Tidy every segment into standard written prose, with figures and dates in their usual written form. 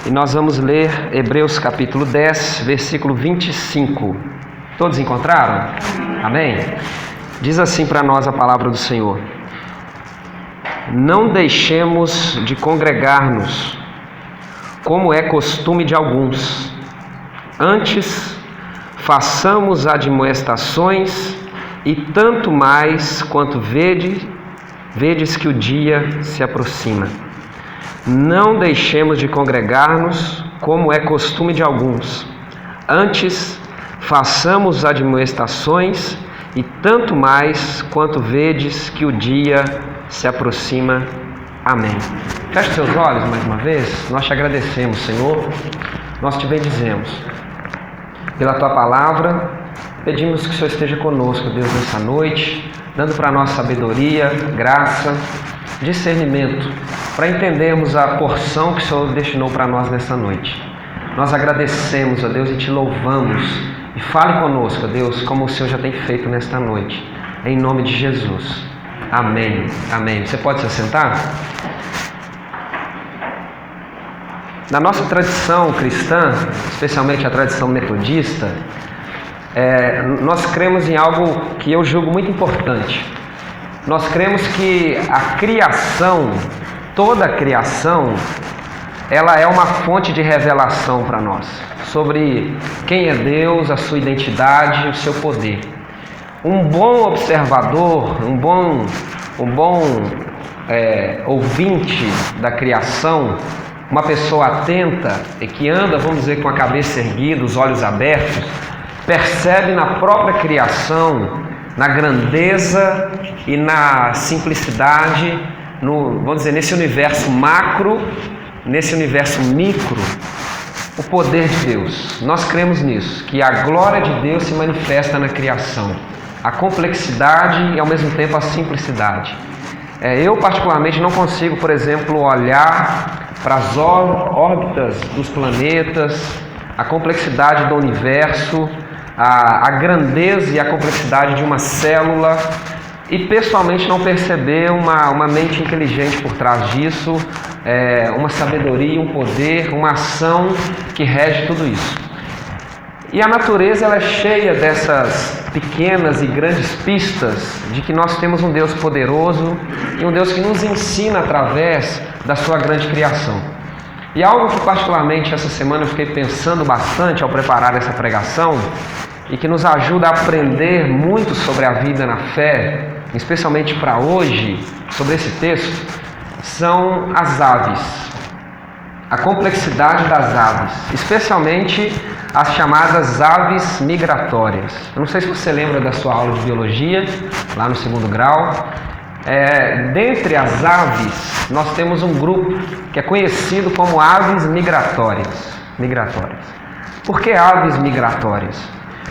E nós vamos ler Hebreus capítulo 10, versículo 25. Todos encontraram? Amém? Diz assim para nós a palavra do Senhor: não deixemos de congregar-nos, como é costume de alguns. Antes, façamos admoestações, e tanto mais quanto vedes que o dia se aproxima. Não deixemos de congregar-nos, como é costume de alguns. Antes, façamos admoestações, e tanto mais quanto vedes que o dia se aproxima. Amém. Feche seus olhos mais uma vez. Nós te agradecemos, Senhor. Nós te bendizemos pela tua palavra. Pedimos que o Senhor esteja conosco, Deus, nessa noite, dando para nós sabedoria, graça, discernimento, para entendermos a porção que o Senhor destinou para nós nessa noite. Nós agradecemos, ó Deus, e te louvamos. E fale conosco, ó Deus, como o Senhor já tem feito nesta noite. Em nome de Jesus. Amém. Amém. Você pode se assentar? Na nossa tradição cristã, especialmente a tradição metodista, nós cremos em algo que eu julgo muito importante. Nós cremos que a criação, toda a criação, ela é uma fonte de revelação para nós, sobre quem é Deus, a sua identidade, o seu poder. Um bom observador, um bom ouvinte da criação, uma pessoa atenta e que anda, vamos dizer, com a cabeça erguida, os olhos abertos, percebe na própria criação, na grandeza e na simplicidade, vamos dizer, nesse universo macro, nesse universo micro, o poder de Deus. Nós cremos nisso, que a glória de Deus se manifesta na criação, a complexidade e ao mesmo tempo a simplicidade. Eu particularmente não consigo, por exemplo, olhar para as órbitas dos planetas, a complexidade do universo, a grandeza e a complexidade de uma célula, e pessoalmente não perceber uma mente inteligente por trás disso, uma sabedoria, um poder, uma ação que rege tudo isso. E a natureza, ela é cheia dessas pequenas e grandes pistas de que nós temos um Deus poderoso e um Deus que nos ensina através da sua grande criação. E algo que particularmente essa semana eu fiquei pensando bastante ao preparar essa pregação e que nos ajuda a aprender muito sobre a vida na fé, especialmente para hoje, sobre esse texto, são as aves. A complexidade das aves, especialmente as chamadas aves migratórias. Eu não sei se você lembra da sua aula de biologia, lá no 2º grau. Dentre as aves, nós temos um grupo que é conhecido como aves migratórias. Por que aves migratórias?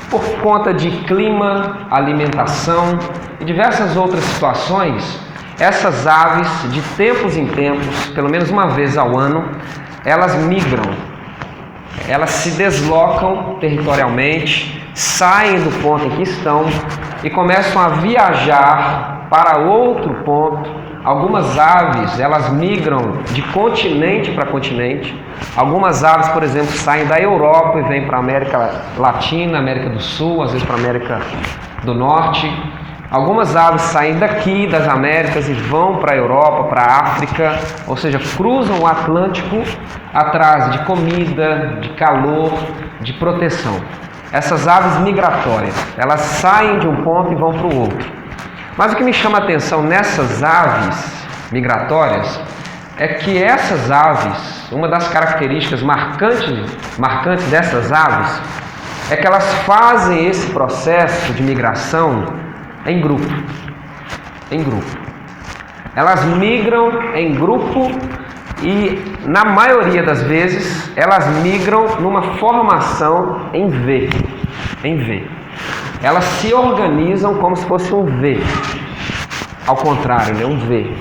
Por conta de clima, alimentação e diversas outras situações, essas aves, de tempos em tempos, pelo menos uma vez ao ano, elas migram. Elas se deslocam territorialmente, saem do ponto em que estão e começam a viajar para outro ponto. Algumas aves, elas migram de continente para continente. Algumas aves, por exemplo, saem da Europa e vêm para a América Latina, América do Sul, às vezes para a América do Norte. Algumas aves saem daqui das Américas e vão para a Europa, para a África, ou seja, cruzam o Atlântico atrás de comida, de calor, de proteção. Essas aves migratórias, elas saem de um ponto e vão para o outro. Mas o que me chama a atenção nessas aves migratórias é que essas aves, uma das características marcantes dessas aves, é que elas fazem esse processo de migração em grupo. Elas migram em grupo e, na maioria das vezes, elas migram numa formação em V. Elas se organizam como se fosse um V. Ao contrário, né? Um V.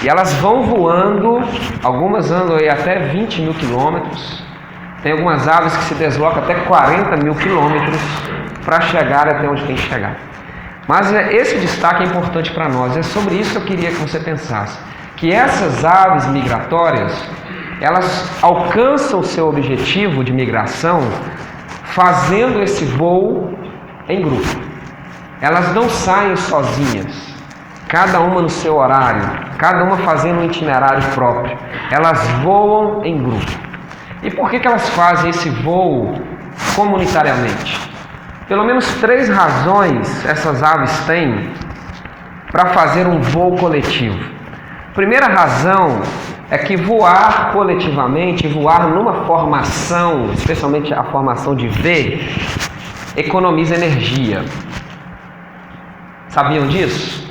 E elas vão voando, algumas andam aí até 20 mil quilômetros. Tem algumas aves que se deslocam até 40 mil quilômetros para chegar até onde tem que chegar. Mas esse destaque é importante para nós. É sobre isso que eu queria que você pensasse. Que essas aves migratórias, elas alcançam o seu objetivo de migração fazendo esse voo em grupo. Elas não saem sozinhas, cada uma no seu horário, cada uma fazendo um itinerário próprio. Elas voam em grupo. E por que elas fazem esse voo comunitariamente? Pelo menos 3 razões essas aves têm para fazer um voo coletivo. Primeira razão é que voar coletivamente, voar numa formação, especialmente a formação de V, economiza energia. Sabiam disso?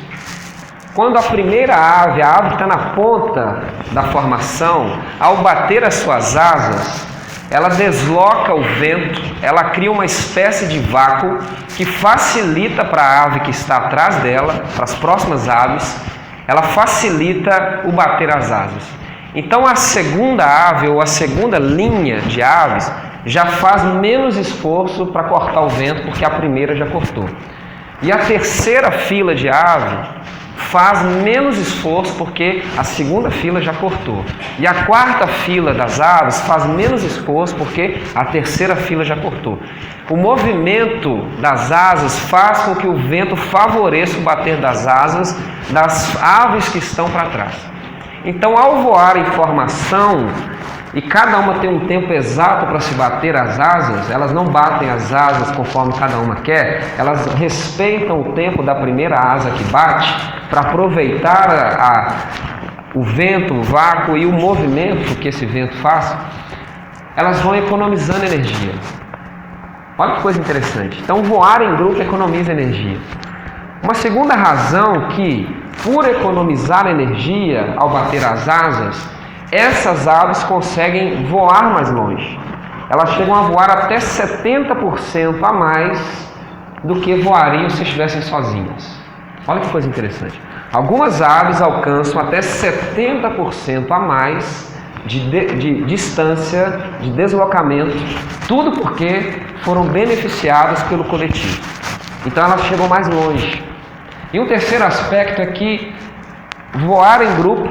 Quando a primeira ave, a ave que está na ponta da formação, ao bater as suas asas, ela desloca o vento, ela cria uma espécie de vácuo que facilita para a ave que está atrás dela, para as próximas aves, ela facilita o bater as asas. Então a segunda ave ou a segunda linha de aves já faz menos esforço para cortar o vento, porque a primeira já cortou. E a terceira fila de ave faz menos esforço porque a segunda fila já cortou. E a quarta fila das aves faz menos esforço porque a terceira fila já cortou. O movimento das asas faz com que o vento favoreça o bater das asas das aves que estão para trás. Então, ao voar em formação, e cada uma tem um tempo exato para se bater as asas, elas não batem as asas conforme cada uma quer, elas respeitam o tempo da primeira asa que bate para aproveitar o vento, o vácuo e o movimento que esse vento faz. Elas vão economizando energia. Olha que coisa interessante. Então, voar em grupo economiza energia. Uma segunda razão que, por economizar energia ao bater as asas, essas aves conseguem voar mais longe. Elas chegam a voar até 70% a mais do que voariam se estivessem sozinhas. Olha que coisa interessante. Algumas aves alcançam até 70% a mais de distância, de deslocamento, tudo porque foram beneficiadas pelo coletivo. Então elas chegam mais longe. E um terceiro aspecto é que voar em grupo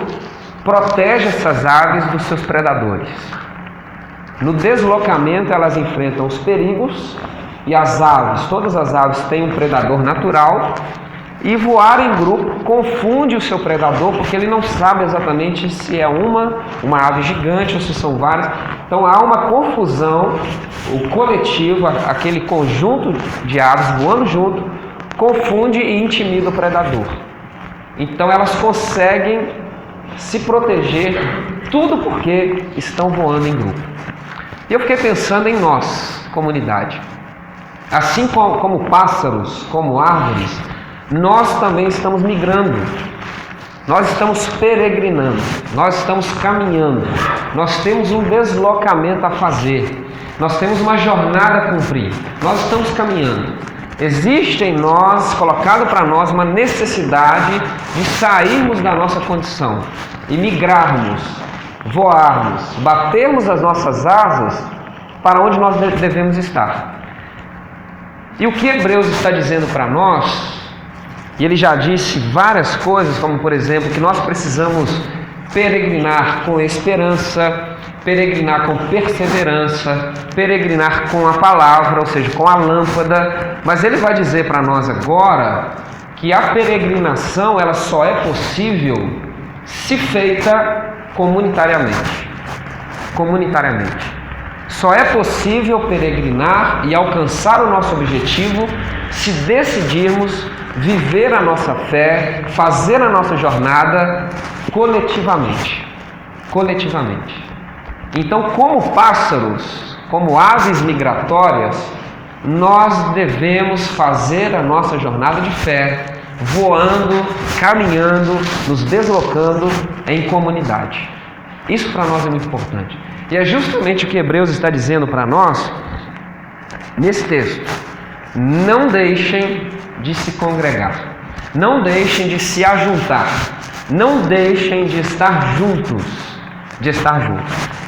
protege essas aves dos seus predadores. No deslocamento elas enfrentam os perigos e as aves, todas as aves têm um predador natural, e voar em grupo confunde o seu predador porque ele não sabe exatamente se é uma ave gigante ou se são várias. Então há uma confusão, o coletivo, aquele conjunto de aves voando junto, confunde e intimida o predador. Então elas conseguem se proteger, tudo porque estão voando em grupo. E eu fiquei pensando em nós, comunidade. Assim como pássaros, como árvores, nós também estamos migrando. Nós estamos peregrinando, nós estamos caminhando, nós temos um deslocamento a fazer, nós temos uma jornada a cumprir, nós estamos caminhando. Existe em nós, colocado para nós, uma necessidade de sairmos da nossa condição e migrarmos, voarmos, batermos as nossas asas para onde nós devemos estar. E o que Hebreus está dizendo para nós, e ele já disse várias coisas, como por exemplo, que nós precisamos peregrinar com esperança, peregrinar com perseverança, peregrinar com a palavra, ou seja, com a lâmpada. Mas ele vai dizer para nós agora que a peregrinação ela só é possível se feita comunitariamente. Só é possível peregrinar e alcançar o nosso objetivo se decidirmos viver a nossa fé, fazer a nossa jornada coletivamente. Então, como pássaros, como aves migratórias, nós devemos fazer a nossa jornada de fé, voando, caminhando, nos deslocando em comunidade. Isso para nós é muito importante. E é justamente o que Hebreus está dizendo para nós nesse texto. Não deixem de se congregar, não deixem de se ajuntar, não deixem de estar juntos,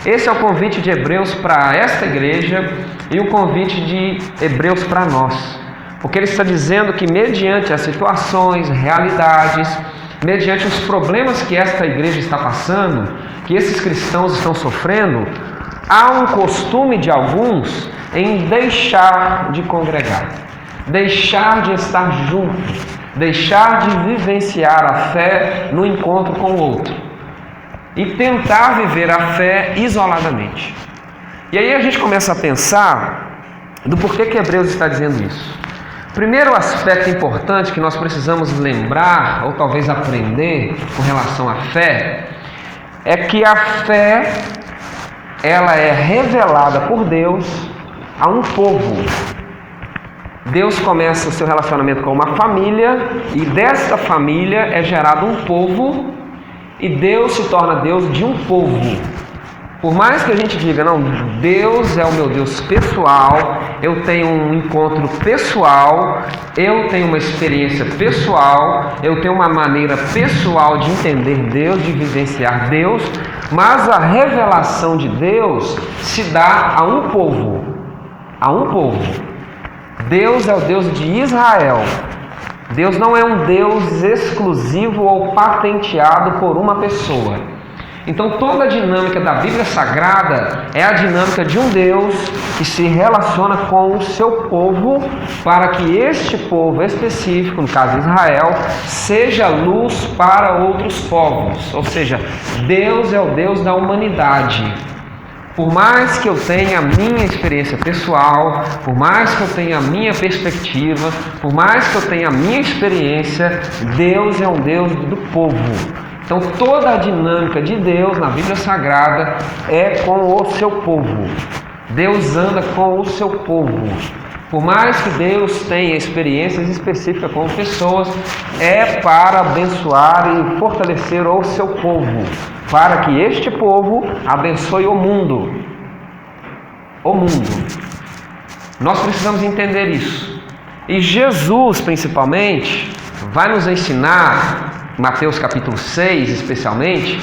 Esse é o convite de Hebreus para esta igreja e o convite de Hebreus para nós. Porque ele está dizendo que mediante as situações, realidades, mediante os problemas que esta igreja está passando, que esses cristãos estão sofrendo, há um costume de alguns em deixar de congregar, deixar de estar junto, deixar de vivenciar a fé no encontro com o outro e tentar viver a fé isoladamente. E aí a gente começa a pensar do porquê que Hebreus está dizendo isso. Primeiro aspecto importante que nós precisamos lembrar, ou talvez aprender com relação à fé, é que a fé, ela é revelada por Deus a um povo. Deus começa o seu relacionamento com uma família, e desta família é gerado um povo, e Deus se torna Deus de um povo. Por mais que a gente diga, não, Deus é o meu Deus pessoal, eu tenho um encontro pessoal, eu tenho uma experiência pessoal, eu tenho uma maneira pessoal de entender Deus, de vivenciar Deus, mas a revelação de Deus se dá a um povo. A um povo. Deus é o Deus de Israel. Deus não é um Deus exclusivo ou patenteado por uma pessoa. Então toda a dinâmica da Bíblia Sagrada é a dinâmica de um Deus que se relaciona com o seu povo para que este povo específico, no caso Israel, seja luz para outros povos. Ou seja, Deus é o Deus da humanidade. Por mais que eu tenha a minha experiência pessoal, por mais que eu tenha a minha perspectiva, por mais que eu tenha a minha experiência, Deus é um Deus do povo. Então toda a dinâmica de Deus na Bíblia Sagrada é com o seu povo. Deus anda com o seu povo. Por mais que Deus tenha experiências específicas com pessoas, é para abençoar e fortalecer o seu povo, para que este povo abençoe o mundo. O mundo. Nós precisamos entender isso. E Jesus, principalmente, vai nos ensinar, Mateus capítulo 6 especialmente,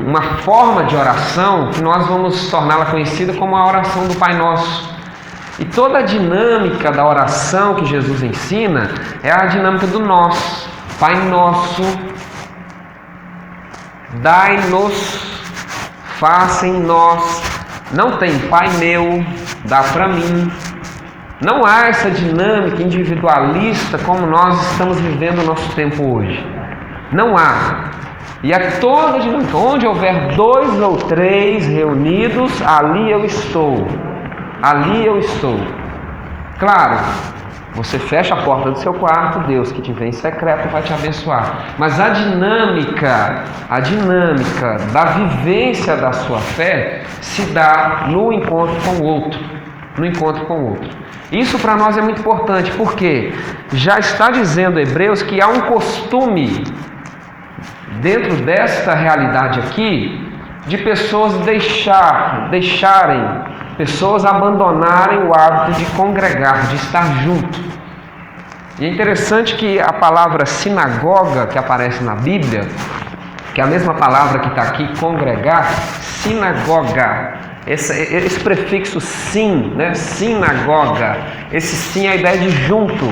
uma forma de oração que nós vamos torná-la conhecida como a oração do Pai Nosso. E toda a dinâmica da oração que Jesus ensina é a dinâmica do nós. Pai Nosso, dai-nos, faça em nós. Não tem Pai meu, dá para mim. Não há essa dinâmica individualista como nós estamos vivendo o nosso tempo hoje. Não há. E é toda a dinâmica. Onde houver 2 ou 3 reunidos, ali eu estou. Ali eu estou. Claro, você fecha a porta do seu quarto, Deus que te vê em secreto vai te abençoar. Mas a dinâmica da vivência da sua fé se dá no encontro com o outro. No encontro com o outro. Isso para nós é muito importante, porque já está dizendo Hebreus que há um costume dentro desta realidade aqui de pessoas deixarem, pessoas abandonarem o hábito de congregar, de estar junto. E é interessante que a palavra sinagoga que aparece na Bíblia, que é a mesma palavra que está aqui, congregar, sinagoga, esse prefixo sim, né? Sinagoga, esse sim é a ideia de junto,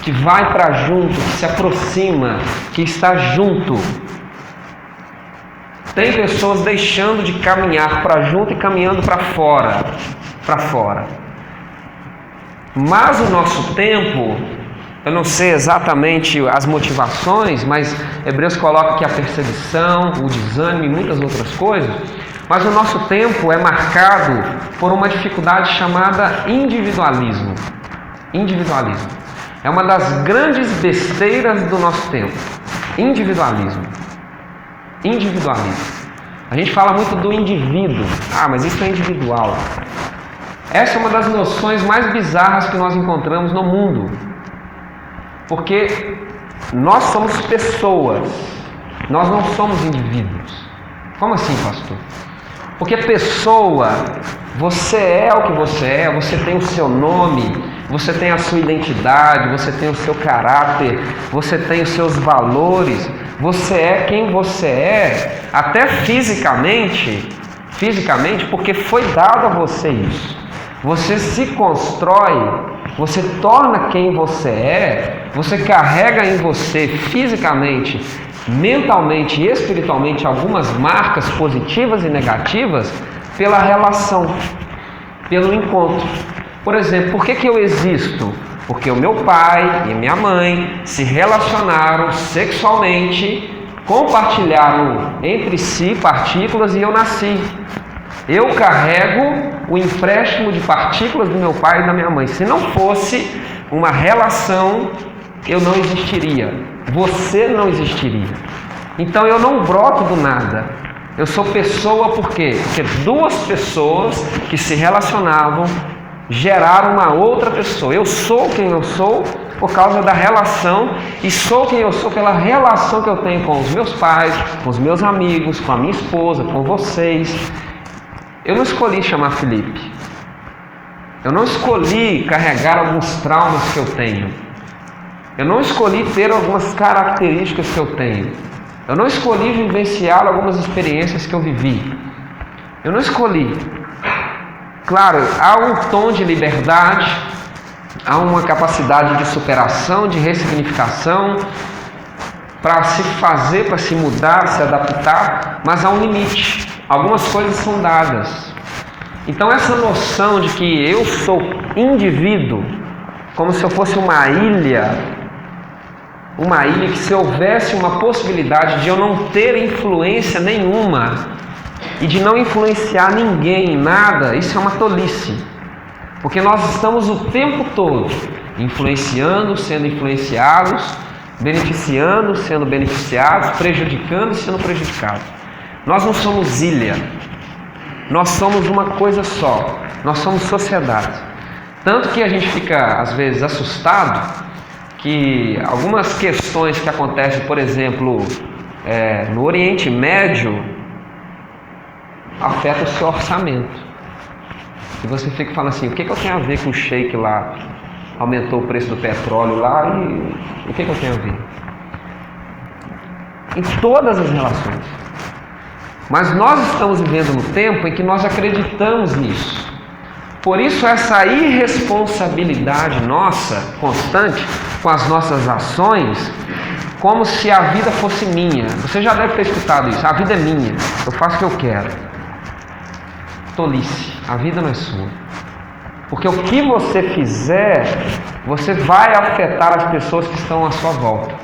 que vai para junto, que se aproxima, que está junto. Tem pessoas deixando de caminhar para junto e caminhando para fora. Mas o nosso tempo, eu não sei exatamente as motivações, mas Hebreus coloca que a perseguição, o desânimo e muitas outras coisas, mas o nosso tempo é marcado por uma dificuldade chamada individualismo. Individualismo. É uma das grandes besteiras do nosso tempo. Individualismo. A gente fala muito do indivíduo. Mas isso é individual. Essa é uma das noções mais bizarras que nós encontramos no mundo. Porque nós somos pessoas. Nós não somos indivíduos. Como assim, pastor? Porque pessoa, você é o que você tem o seu nome, você tem a sua identidade, você tem o seu caráter, você tem os seus valores, você é quem você é, até fisicamente, porque foi dado a você isso. Você se constrói, você torna quem você é, você carrega em você fisicamente mentalmente e espiritualmente algumas marcas positivas e negativas pela relação, pelo encontro. Por exemplo, por que eu existo? Porque o meu pai e minha mãe se relacionaram sexualmente, compartilharam entre si partículas e eu nasci. Eu carrego o empréstimo de partículas do meu pai e da minha mãe. Se não fosse uma relação, eu não existiria. Você não existiria. Então eu não broto do nada. Eu sou pessoa por quê? Porque duas pessoas que se relacionavam geraram uma outra pessoa. Eu sou quem eu sou por causa da relação e sou quem eu sou pela relação que eu tenho com os meus pais, com os meus amigos, com a minha esposa, com vocês. Eu não escolhi chamar Felipe. Eu não escolhi carregar alguns traumas que eu tenho. Eu não escolhi ter algumas características que eu tenho. Eu não escolhi vivenciar algumas experiências que eu vivi. Eu não escolhi. Claro, há um tom de liberdade, há uma capacidade de superação, de ressignificação, para se fazer, para se mudar, se adaptar, mas há um limite. Algumas coisas são dadas. Então essa noção de que eu sou indivíduo, como se eu fosse uma ilha que se houvesse uma possibilidade de eu não ter influência nenhuma e de não influenciar ninguém em nada, isso é uma tolice. Porque nós estamos o tempo todo influenciando, sendo influenciados, beneficiando, sendo beneficiados, prejudicando, sendo prejudicados. Nós não somos ilha, nós somos uma coisa só, nós somos sociedade. Tanto que a gente fica, às vezes, assustado que algumas questões que acontecem, por exemplo, no Oriente Médio, afetam o seu orçamento. E você fica falando assim, o que eu tenho a ver com o sheik lá? Aumentou o preço do petróleo lá e o que eu tenho a ver? Em todas as relações. Mas nós estamos vivendo no tempo em que nós acreditamos nisso. Por isso essa irresponsabilidade nossa, constante, com as nossas ações, como se a vida fosse minha. Você já deve ter escutado isso, a vida é minha, eu faço o que eu quero. Tolice, a vida não é sua. Porque o que você fizer, você vai afetar as pessoas que estão à sua volta.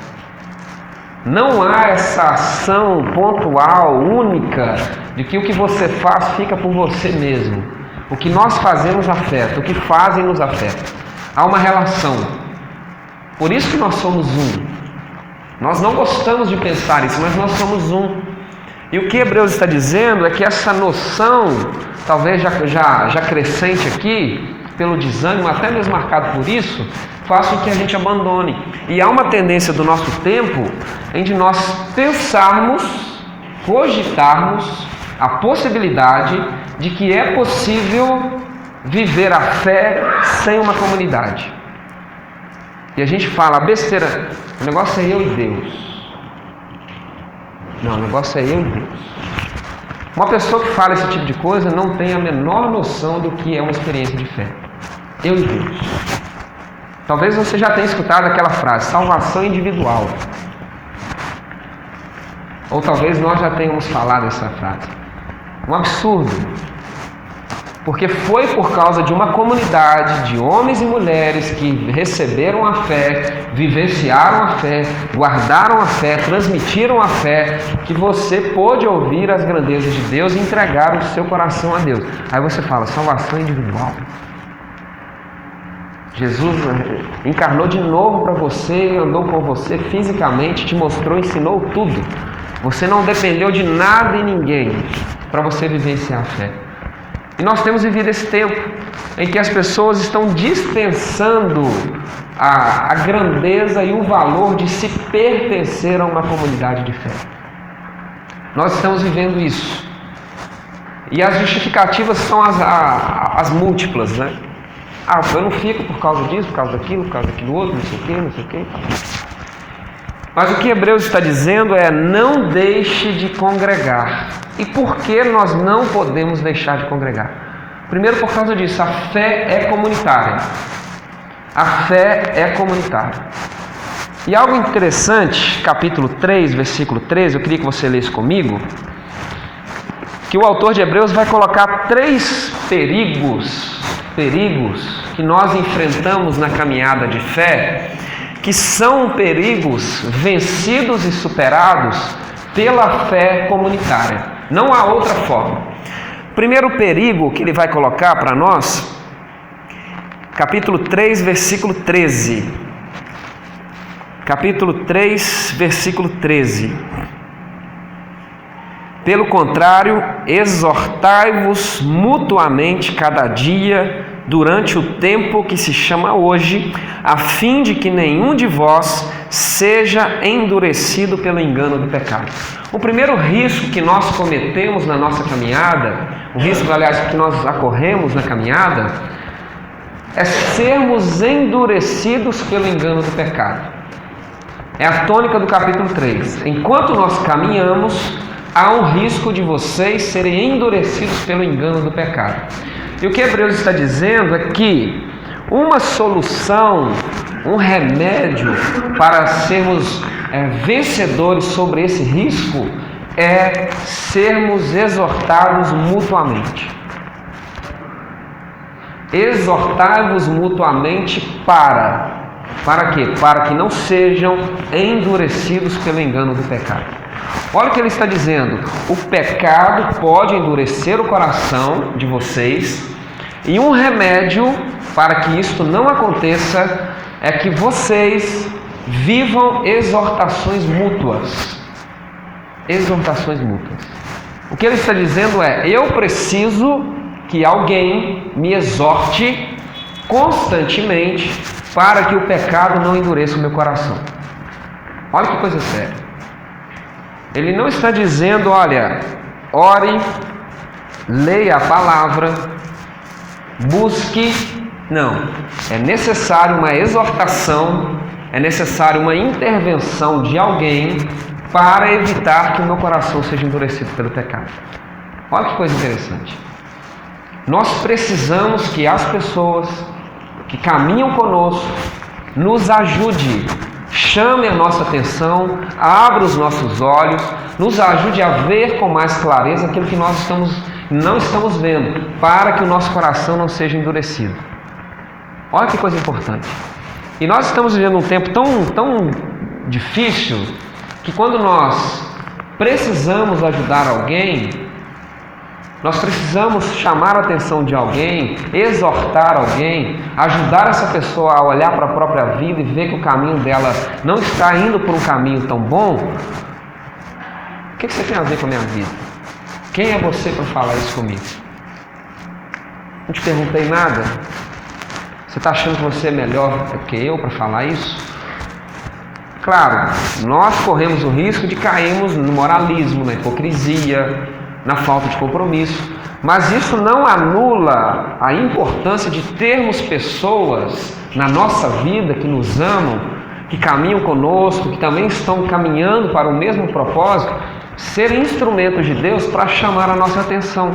Não há essa ação pontual, única, de que o que você faz fica por você mesmo. O que nós fazemos afeta, o que fazem nos afeta. Há uma relação. Por isso que nós somos um. Nós não gostamos de pensar isso, mas nós somos um. E o que Hebreus está dizendo é que essa noção, talvez já crescente aqui, pelo desânimo, até mesmo marcado por isso, faça com que a gente abandone. E há uma tendência do nosso tempo em de nós pensarmos, cogitarmos a possibilidade de que é possível viver a fé sem uma comunidade. E a gente fala, besteira, o negócio é eu e Deus. Não, o negócio é eu e Deus. Uma pessoa que fala esse tipo de coisa não tem a menor noção do que é uma experiência de fé. Eu e Deus. Talvez você já tenha escutado aquela frase, salvação individual. Ou talvez nós já tenhamos falado essa frase. Um absurdo. Porque foi por causa de uma comunidade de homens e mulheres que receberam a fé, vivenciaram a fé, guardaram a fé, transmitiram a fé, que você pôde ouvir as grandezas de Deus e entregar o seu coração a Deus. Aí você fala, salvação individual. Jesus encarnou de novo para você, andou com você fisicamente, te mostrou, ensinou tudo. Você não dependeu de nada e ninguém para você vivenciar a fé. E nós temos vivido esse tempo em que as pessoas estão dispensando a grandeza e o valor de se pertencer a uma comunidade de fé. Nós estamos vivendo isso. E as justificativas são as múltiplas, né? Ah, eu não fico por causa disso, por causa daquilo outro, não sei o quê. Mas o que Hebreus está dizendo é, não deixe de congregar. E por que nós não podemos deixar de congregar? Primeiro, por causa disso, a fé é comunitária. A fé é comunitária. E algo interessante, capítulo 3, versículo 13, eu queria que você lesse comigo, que o autor de Hebreus vai colocar 3 perigos que nós enfrentamos na caminhada de fé, que são perigos vencidos e superados pela fé comunitária. Não há outra forma. Primeiro perigo que ele vai colocar para nós, capítulo 3, versículo 13. Capítulo 3, versículo 13. Pelo contrário, exortai-vos mutuamente cada dia durante o tempo que se chama hoje, a fim de que nenhum de vós seja endurecido pelo engano do pecado. O primeiro risco que nós cometemos na nossa caminhada, o risco, aliás, que nós acorremos na caminhada, é sermos endurecidos pelo engano do pecado. É a tônica do capítulo 3. Enquanto nós caminhamos, há um risco de vocês serem endurecidos pelo engano do pecado. E o que Hebreus está dizendo é que uma solução, um remédio para sermos vencedores sobre esse risco é sermos exortados mutuamente. Exortai-vos mutuamente para quê? Para que não sejam endurecidos pelo engano do pecado. Olha o que ele está dizendo. O pecado pode endurecer o coração de vocês, e um remédio para que isto não aconteça é que vocês vivam exortações mútuas. Exortações mútuas. O que ele está dizendo é: eu preciso que alguém me exorte constantemente para que o pecado não endureça o meu coração. Olha que coisa séria. Ele não está dizendo, olha, ore, leia a palavra, busque. Não. É necessário uma exortação, é necessário uma intervenção de alguém para evitar que o meu coração seja endurecido pelo pecado. Olha que coisa interessante. Nós precisamos que as pessoas que caminham conosco nos ajude, chame a nossa atenção, abra os nossos olhos, nos ajude a ver com mais clareza aquilo que nós não estamos vendo, para que o nosso coração não seja endurecido. Olha que coisa importante. E nós estamos vivendo um tempo tão difícil que quando nós precisamos ajudar alguém, nós precisamos chamar a atenção de alguém, exortar alguém, ajudar essa pessoa a olhar para a própria vida e ver que o caminho dela não está indo por um caminho tão bom. O que você tem a ver com a minha vida? Quem é você para falar isso comigo? Não te perguntei nada. Você está achando que você é melhor do que eu para falar isso? Claro, nós corremos o risco de cairmos no moralismo, na hipocrisia, na falta de compromisso, mas isso não anula a importância de termos pessoas na nossa vida que nos amam, que caminham conosco, que também estão caminhando para o mesmo propósito, ser instrumentos de Deus para chamar a nossa atenção,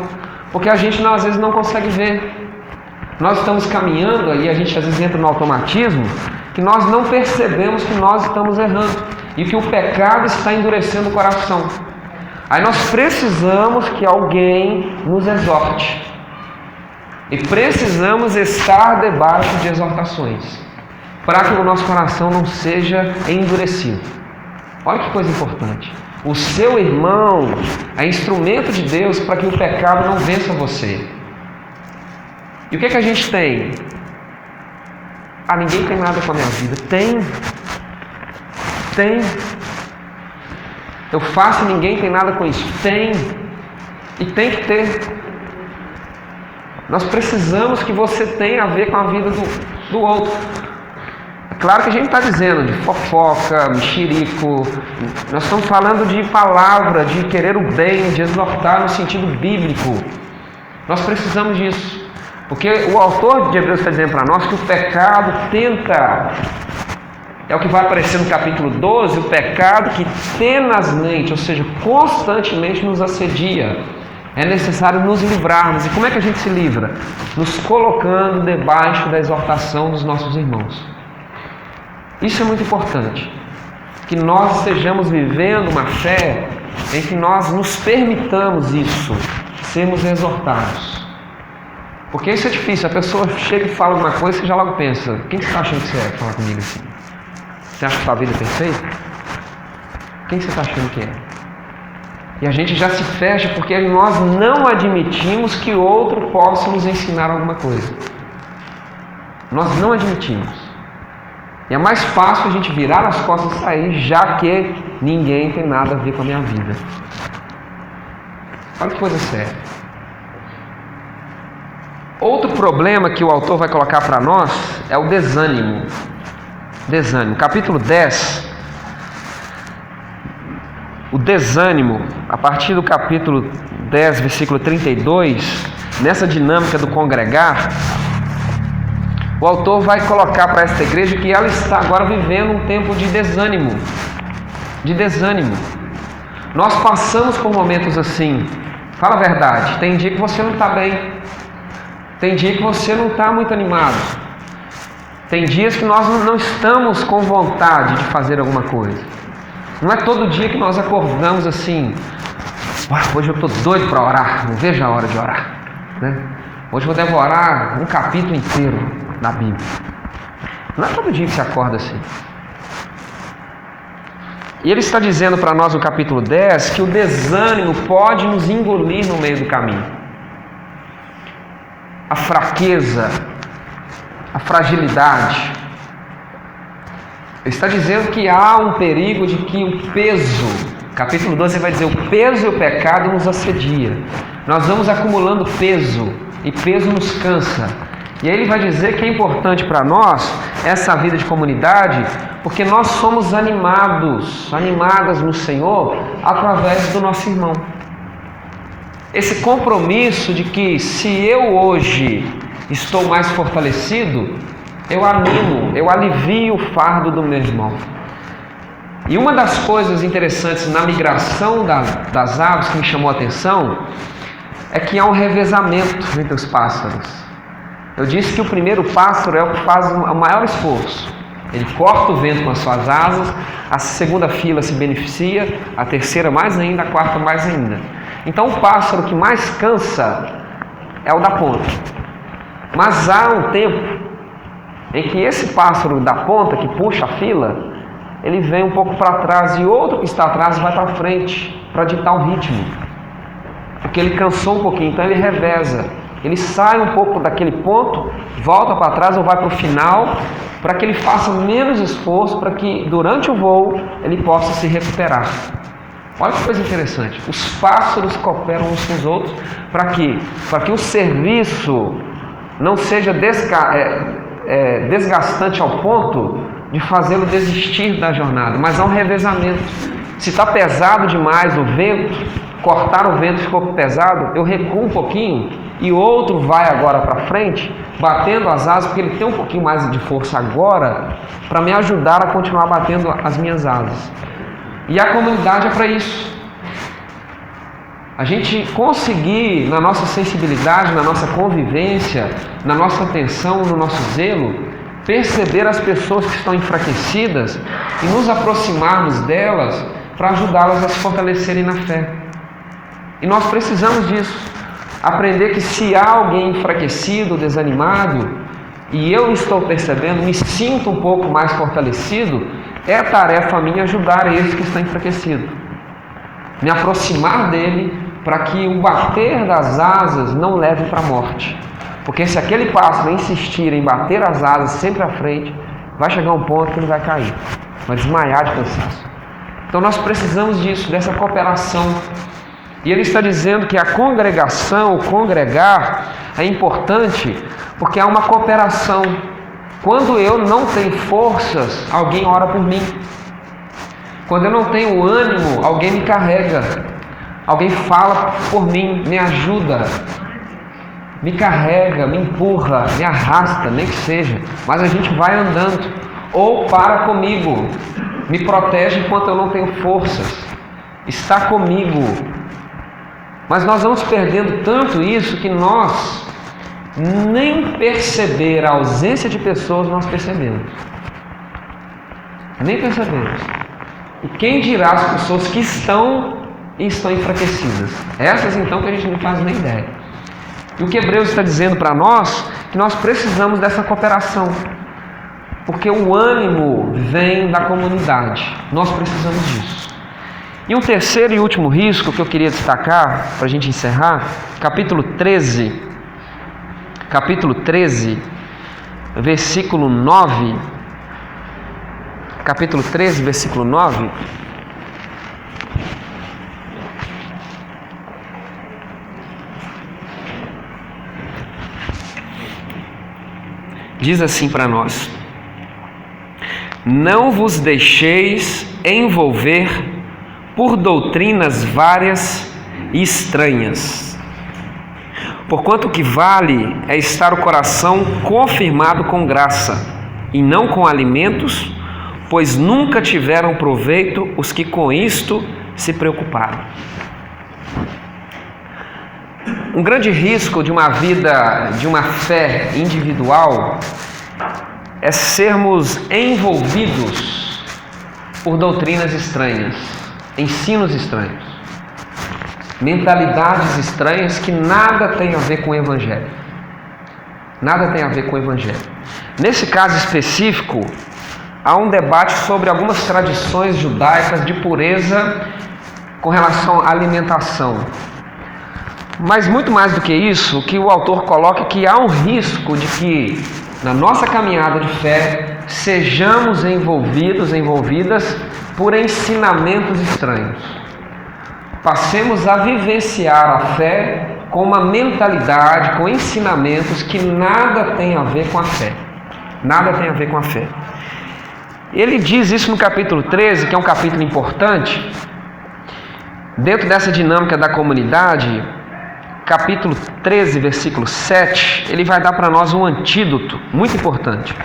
porque a gente às vezes não consegue ver. Nós estamos caminhando e a gente às vezes entra no automatismo que nós não percebemos que nós estamos errando e que o pecado está endurecendo o coração. Aí nós precisamos que alguém nos exorte. E precisamos estar debaixo de exortações, para que o nosso coração não seja endurecido. Olha que coisa importante. O seu irmão é instrumento de Deus para que o pecado não vença você. E o que a gente tem? Ninguém tem nada com a minha vida. Tem. Eu faço e ninguém tem nada com isso. Tem. E tem que ter. Nós precisamos que você tenha a ver com a vida do outro. É claro que a gente está dizendo de fofoca, mexerico. Nós estamos falando de palavra, de querer o bem, de exortar no sentido bíblico. Nós precisamos disso. Porque o autor de Hebreus está dizendo para nós que o pecado tenta, é o que vai aparecer no capítulo 12, o pecado que tenazmente, ou seja, constantemente nos assedia. É necessário nos livrarmos. E como é que a gente se livra? Nos colocando debaixo da exortação dos nossos irmãos. Isso é muito importante. que nós estejamos vivendo uma fé em que nós nos permitamos isso, sermos exortados. Porque isso é difícil, a pessoa chega e fala alguma coisa e você já logo pensa: quem você está achando que você é falar comigo assim? Você acha que sua vida é perfeita? Quem você está achando que é? E a gente já se fecha porque nós não admitimos que outro possa nos ensinar alguma coisa. Nós não admitimos. E é mais fácil a gente virar as costas e sair, já que ninguém tem nada a ver com a minha vida. Olha que coisa séria. Outro problema que o autor vai colocar para nós é o desânimo. Desânimo. Capítulo 10. O desânimo, a partir do capítulo 10, versículo 32, nessa dinâmica do congregar, o autor vai colocar para esta igreja que ela está agora vivendo um tempo de desânimo. De desânimo. Nós passamos por momentos assim. Fala a verdade, tem dia que você não está bem. Tem dia que você não está muito animado. Tem dias que nós não estamos com vontade de fazer alguma coisa. Não é todo dia que nós acordamos assim: hoje eu estou doido para orar, não vejo a hora de orar, né? Hoje eu vou devorar um capítulo inteiro da Bíblia. Não é todo dia que você acorda assim. E ele está dizendo para nós no capítulo 10 que o desânimo pode nos engolir no meio do caminho. A fraqueza, a fragilidade. Ele está dizendo que há um perigo de que o peso, capítulo 12 vai dizer: o peso e o pecado nos assedia. Nós vamos acumulando peso, e peso nos cansa. E aí ele vai dizer que é importante para nós essa vida de comunidade, porque nós somos animadas no Senhor através do nosso irmão. Esse compromisso de que se eu hoje estou mais fortalecido, eu animo, eu alivio o fardo do meu irmão. E uma das coisas interessantes na migração das aves que me chamou a atenção é que há um revezamento entre os pássaros. Eu disse que o primeiro pássaro é o que faz o maior esforço. Ele corta o vento com as suas asas, a segunda fila se beneficia, a terceira mais ainda, a quarta mais ainda. Então o pássaro que mais cansa é o da ponta. Mas há um tempo em que esse pássaro da ponta, que puxa a fila, ele vem um pouco para trás e outro que está atrás vai para frente para ditar o ritmo. Porque ele cansou um pouquinho, então ele reveza. Ele sai um pouco daquele ponto, volta para trás ou vai para o final, para que ele faça menos esforço, para que durante o voo ele possa se recuperar. Olha que coisa interessante. Os pássaros cooperam uns com os outros para que o serviço não seja desgastante ao ponto de fazê-lo desistir da jornada, mas há um revezamento. Se está pesado demais o vento, cortar o vento ficou pesado, eu recuo um pouquinho e outro vai agora para frente, batendo as asas, porque ele tem um pouquinho mais de força agora para me ajudar a continuar batendo as minhas asas. E a comunidade é para isso. A gente conseguir, na nossa sensibilidade, na nossa convivência, na nossa atenção, no nosso zelo, perceber as pessoas que estão enfraquecidas e nos aproximarmos delas para ajudá-las a se fortalecerem na fé. E nós precisamos disso. Aprender que se há alguém enfraquecido, desanimado, e eu estou percebendo, me sinto um pouco mais fortalecido, é tarefa minha ajudar esse que está enfraquecido. Me aproximar dele para que o bater das asas não leve para a morte. Porque se aquele pássaro insistir em bater as asas sempre à frente, vai chegar um ponto que ele vai cair, vai desmaiar de cansaço. Então nós precisamos disso, dessa cooperação. E ele está dizendo que a congregação, o congregar, é importante porque há uma cooperação. Quando eu não tenho forças, alguém ora por mim. Quando eu não tenho ânimo, alguém me carrega. Alguém fala por mim, me ajuda, me carrega, me empurra, me arrasta, nem que seja. Mas a gente vai andando. Ou para comigo, me protege enquanto eu não tenho forças. Está comigo. Mas nós vamos perdendo tanto isso que nós nem perceber a ausência de pessoas nós percebemos. Nem percebemos. E quem dirá as pessoas que estão enfraquecidas? Essas então que a gente não faz nem ideia. E o que Hebreus está dizendo para nós é que nós precisamos dessa cooperação. Porque o ânimo vem da comunidade. Nós precisamos disso. E um terceiro e último risco que eu queria destacar, para a gente encerrar, capítulo 13, versículo 9. Capítulo 13, versículo 9. Diz assim para nós: não vos deixeis envolver por doutrinas várias e estranhas, porquanto o que vale é estar o coração confirmado com graça, e não com alimentos, pois nunca tiveram proveito os que com isto se preocuparam. Um grande risco de uma vida, de uma fé individual, é sermos envolvidos por doutrinas estranhas, ensinos estranhos, mentalidades estranhas que nada tem a ver com o Evangelho. Nada tem a ver com o Evangelho. Nesse caso específico, há um debate sobre algumas tradições judaicas de pureza com relação à alimentação. Mas muito mais do que isso, o que o autor coloca é que há um risco de que, na nossa caminhada de fé, sejamos envolvidas por ensinamentos estranhos. Passemos a vivenciar a fé com uma mentalidade, com ensinamentos que nada tem a ver com a fé. Nada tem a ver com a fé. Ele diz isso no capítulo 13, que é um capítulo importante. Dentro dessa dinâmica da comunidade, capítulo 13, versículo 7, ele vai dar para nós um antídoto muito importante.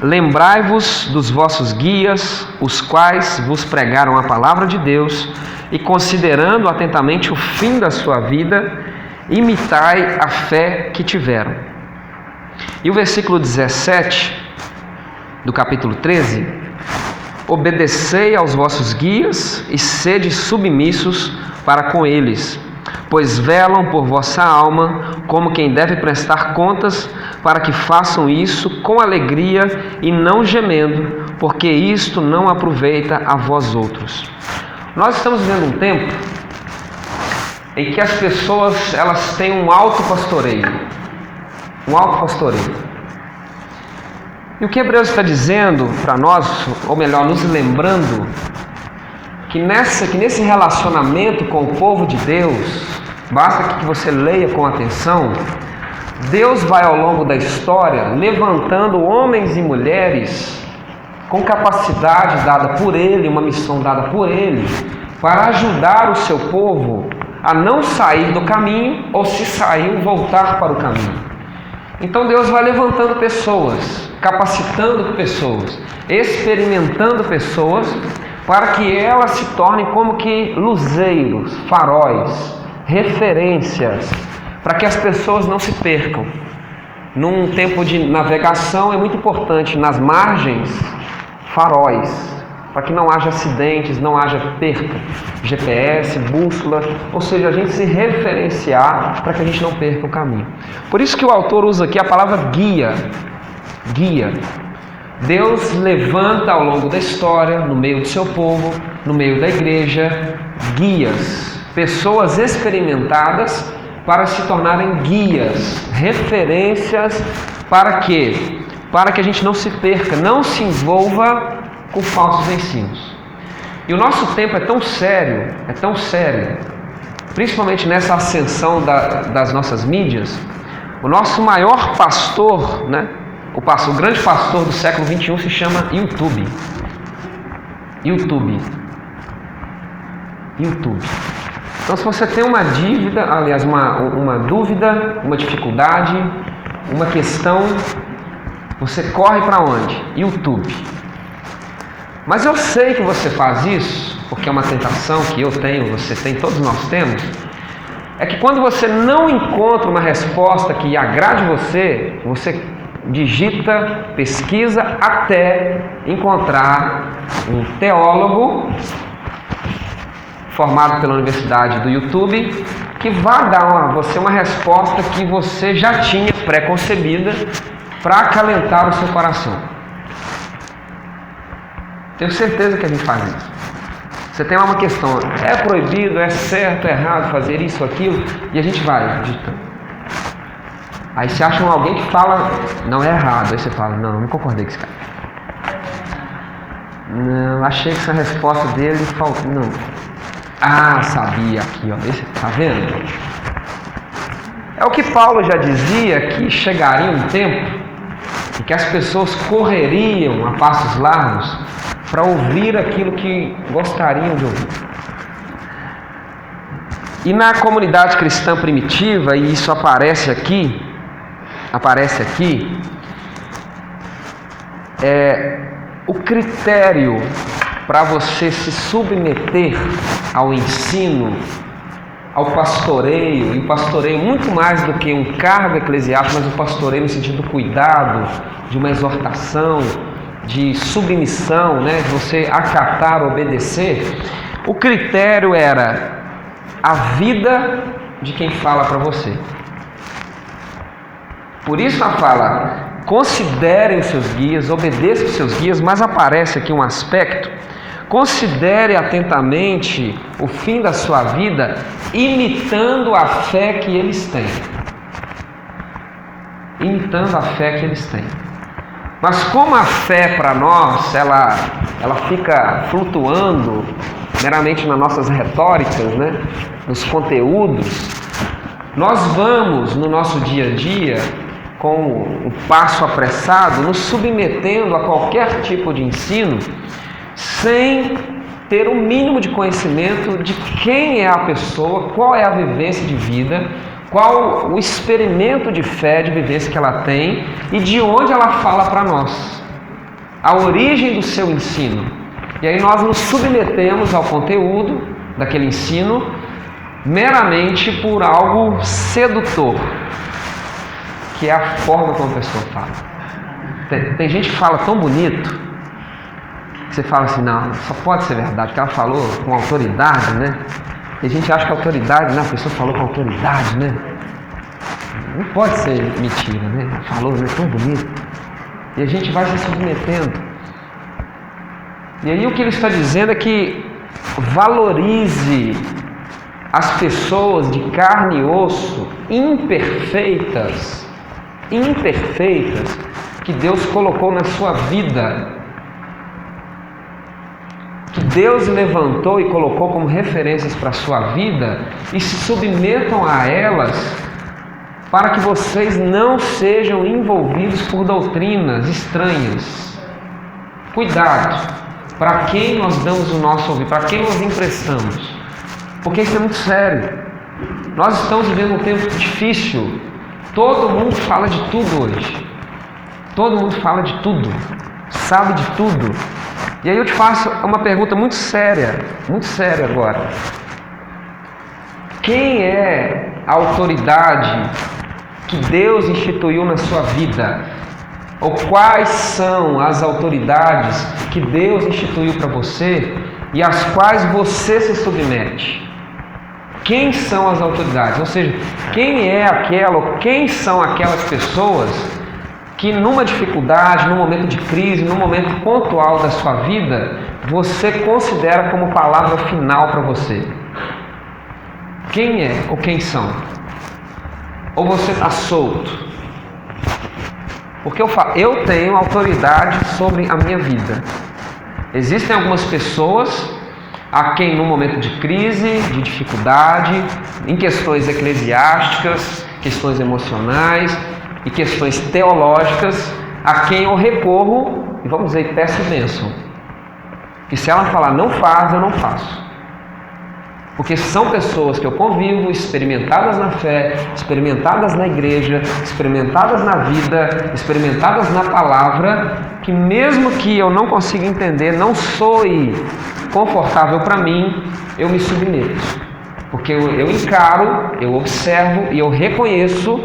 Lembrai-vos dos vossos guias, os quais vos pregaram a palavra de Deus, e considerando atentamente o fim da sua vida, imitai a fé que tiveram. E o versículo 17 do capítulo 13: obedecei aos vossos guias e sede submissos para com eles, pois velam por vossa alma como quem deve prestar contas, para que façam isso com alegria e não gemendo, porque isto não aproveita a vós outros. Nós estamos vivendo um tempo em que as pessoas elas têm um autopastoreio. E o que Hebreus está dizendo para nós, ou melhor, nos lembrando, que nesse relacionamento com o povo de Deus, basta que você leia com atenção, Deus vai ao longo da história levantando homens e mulheres com capacidade dada por Ele, uma missão dada por Ele, para ajudar o seu povo a não sair do caminho, ou se saiu, voltar para o caminho. Então Deus vai levantando pessoas, capacitando pessoas, experimentando pessoas, para que elas se tornem como que luzeiros, faróis, referências, para que as pessoas não se percam. Num tempo de navegação é muito importante, nas margens, faróis, para que não haja acidentes, não haja perca, GPS, bússola, ou seja, a gente se referenciar para que a gente não perca o caminho. Por isso que o autor usa aqui a palavra guia. Deus levanta ao longo da história, no meio do seu povo, no meio da igreja, guias, pessoas experimentadas para se tornarem guias, referências, para quê? Para que a gente não se perca, não se envolva com falsos ensinos. E o nosso tempo é tão sério, principalmente nessa ascensão das nossas mídias. O nosso maior pastor, o grande pastor do século XXI se chama YouTube. Então, se você tem uma dívida, aliás, uma dúvida, uma dificuldade, uma questão, você corre para onde? YouTube. Mas eu sei que você faz isso, porque é uma tentação que eu tenho, você tem, todos nós temos. É que quando você não encontra uma resposta que agrade você digita, pesquisa até encontrar um teólogo formado pela Universidade do YouTube que vai dar a você uma resposta que você já tinha pré-concebida para acalentar o seu coração. Tenho certeza que a gente faz isso. Você tem uma questão, é proibido, é certo, é errado fazer isso, aquilo, e a gente vai digitando. Aí você acha alguém que fala, não, é errado, aí você fala, não concordei com esse cara. Não, achei que essa resposta dele faltou, não. Ah, sabia aqui, ó, esse, tá vendo? É o que Paulo já dizia, que chegaria um tempo em que as pessoas correriam a passos largos para ouvir aquilo que gostariam de ouvir. E na comunidade cristã primitiva, e isso aparece aqui, o critério para você se submeter ao ensino, ao pastoreio, e o pastoreio muito mais do que um cargo eclesiástico, mas o pastoreio no sentido do cuidado, de uma exortação, de submissão, né, de você acatar, obedecer. O critério era a vida de quem fala para você. Por isso a fala, considere os seus guias, obedeça os seus guias, mas aparece aqui um aspecto, considere atentamente o fim da sua vida, imitando a fé que eles têm. Imitando a fé que eles têm. Mas como a fé para nós, ela fica flutuando meramente nas nossas retóricas, né? Nos conteúdos, nós vamos no nosso dia a dia, com um passo apressado, nos submetendo a qualquer tipo de ensino, sem ter o mínimo de conhecimento de quem é a pessoa, qual é a vivência de vida, qual o experimento de fé, de vivência que ela tem e de onde ela fala para nós, a origem do seu ensino. E aí nós nos submetemos ao conteúdo daquele ensino meramente por algo sedutor, que é a forma como a pessoa fala. Tem gente que fala tão bonito que você fala assim, não, só pode ser verdade, porque ela falou com autoridade, né? E a gente acha que a autoridade, né? A pessoa falou com autoridade, né? Não pode ser mentira, né? Falou, né? Tão bonito. E a gente vai se submetendo. E aí o que ele está dizendo é que valorize as pessoas de carne e osso, imperfeitas, que Deus colocou na sua vida, que Deus levantou e colocou como referências para a sua vida, e se submetam a elas, para que vocês não sejam envolvidos por doutrinas estranhas. Cuidado, para quem nós damos o nosso ouvido, para quem nós emprestamos, porque isso é muito sério. Nós estamos vivendo um tempo difícil, todo mundo fala de tudo hoje, todo mundo fala de tudo, sabe de tudo. E aí eu te faço uma pergunta muito séria agora. Quem é a autoridade que Deus instituiu na sua vida? Ou quais são as autoridades que Deus instituiu para você e às quais você se submete? Quem são as autoridades? Ou seja, quem é aquela ou quem são aquelas pessoas que numa dificuldade, num momento de crise, num momento pontual da sua vida, você considera como palavra final para você? Quem é ou quem são? Ou você está solto? Porque eu tenho autoridade sobre a minha vida. Existem algumas pessoas a quem num momento de crise, de dificuldade, em questões eclesiásticas, questões emocionais e questões teológicas, a quem eu recorro e vamos dizer, peço bênção. E se ela falar não faz, eu não faço. Porque são pessoas que eu convivo, experimentadas na fé, experimentadas na igreja, experimentadas na vida, experimentadas na palavra, que mesmo que eu não consiga entender, não soe confortável para mim, eu me submeto. Porque eu encaro, eu observo e eu reconheço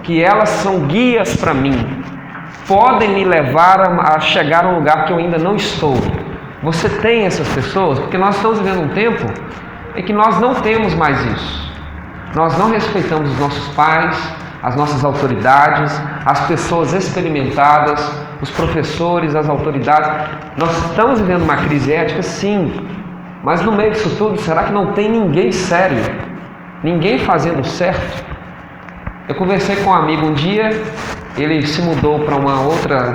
que elas são guias para mim. podem me levar a chegar a um lugar que eu ainda não estou. Você tem essas pessoas? Porque nós estamos vivendo um tempo em que nós não temos mais isso. Nós não respeitamos os nossos pais, as nossas autoridades, as pessoas experimentadas, os professores, as autoridades. Nós estamos vivendo uma crise ética, sim, mas no meio disso tudo, será que não tem ninguém sério? Ninguém fazendo certo? Eu conversei com um amigo um dia, ele se mudou para uma outra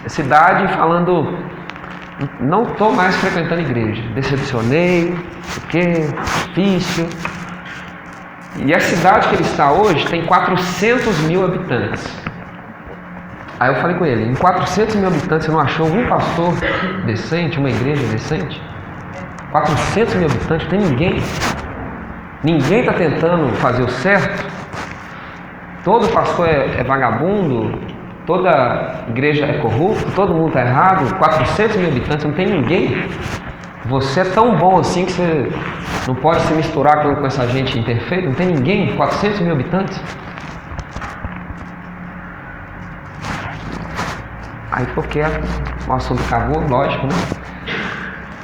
cidade falando: não estou mais frequentando igreja, decepcionei, porque difícil. E a cidade que ele está hoje tem 400 mil habitantes. Aí eu falei com ele: em 400 mil habitantes você não achou um pastor decente, uma igreja decente? 400 mil habitantes, não tem ninguém. Ninguém está tentando fazer o certo. Todo pastor é vagabundo, toda igreja é corrupta, todo mundo está errado. 400 mil habitantes, não tem ninguém. Você é tão bom assim que você não pode se misturar com essa gente imperfeita. Não tem ninguém. 400 mil habitantes. Aí ficou quieto. O assunto acabou, lógico, né?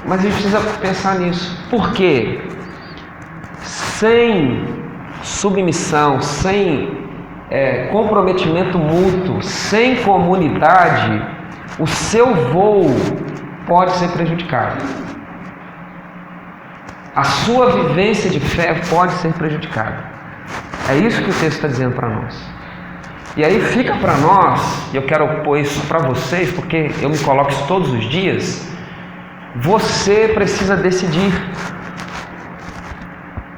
Mas a gente precisa pensar nisso. Por quê? Sem submissão, sem comprometimento mútuo, sem comunidade, o seu voo pode ser prejudicado. A sua vivência de fé pode ser prejudicada. É isso que o texto está dizendo para nós. E aí fica para nós, e eu quero pôr isso para vocês, porque eu me coloco isso todos os dias. Você precisa decidir.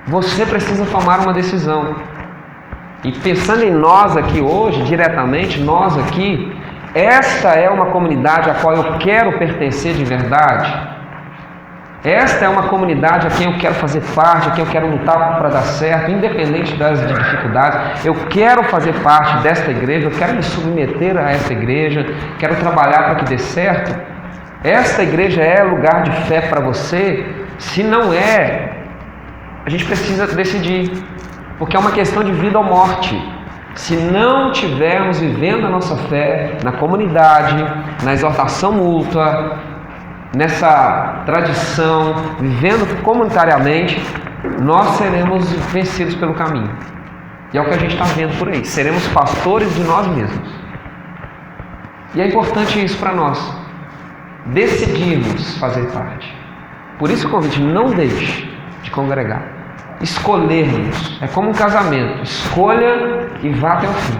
Você precisa tomar uma decisão. E pensando em nós aqui hoje, diretamente, nós aqui, esta é uma comunidade a qual eu quero pertencer de verdade. Esta é uma comunidade a quem eu quero fazer parte, a quem eu quero lutar para dar certo, independente das dificuldades. Eu quero fazer parte desta igreja, eu quero me submeter a esta igreja, quero trabalhar para que dê certo. Esta igreja é lugar de fé para você? Se não é, a gente precisa decidir, porque é uma questão de vida ou morte. Se não tivermos vivendo a nossa fé na comunidade, na exortação mútua, nessa tradição, vivendo comunitariamente, nós seremos vencidos pelo caminho. E é o que a gente está vendo por aí. Seremos pastores de nós mesmos. E é importante isso para nós. Decidirmos fazer parte. Por isso o convite: não deixe de congregar. Escolhermos. É como um casamento. Escolha e vá até o fim.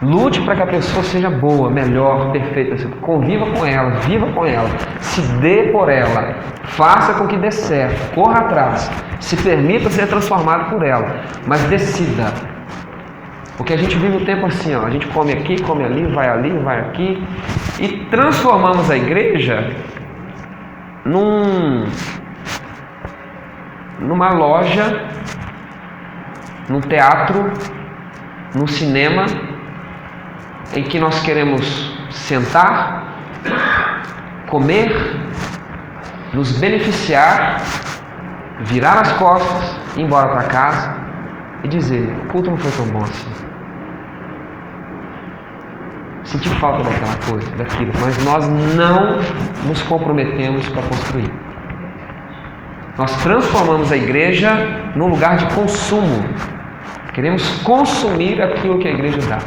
Lute para que a pessoa seja boa, melhor, perfeita. Conviva com ela, viva com ela, se dê por ela, faça com que dê certo, corra atrás, se permita ser transformado por ela, mas decida. Porque a gente vive o tempo assim, a gente come aqui, come ali, vai aqui, e transformamos a igreja numa loja, num teatro, num cinema, em que nós queremos sentar, comer, nos beneficiar, virar as costas, ir embora para casa e dizer: o culto não foi tão bom assim. Senti falta daquela coisa, daquilo, mas nós não nos comprometemos para construir. Nós transformamos a igreja num lugar de consumo. Queremos consumir aquilo que a igreja dá.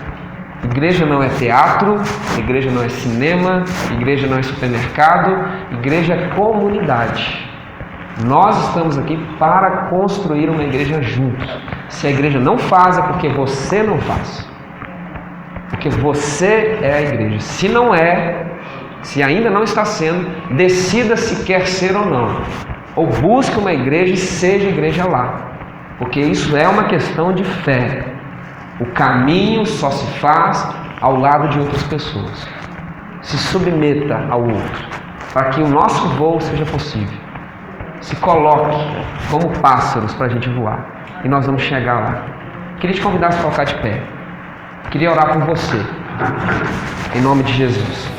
Igreja não é teatro, igreja não é cinema, igreja não é supermercado, igreja é comunidade. Nós estamos aqui para construir uma igreja juntos. Se a igreja não faz, é porque você não faz. Porque você é a igreja. Se não é, se ainda não está sendo, decida se quer ser ou não. Ou busque uma igreja e seja igreja lá. Porque isso é uma questão de fé. O caminho só se faz ao lado de outras pessoas. Se submeta ao outro, para que o nosso voo seja possível. Se coloque como pássaros para a gente voar. E nós vamos chegar lá. Queria te convidar a se colocar de pé. Queria orar por você. Em nome de Jesus.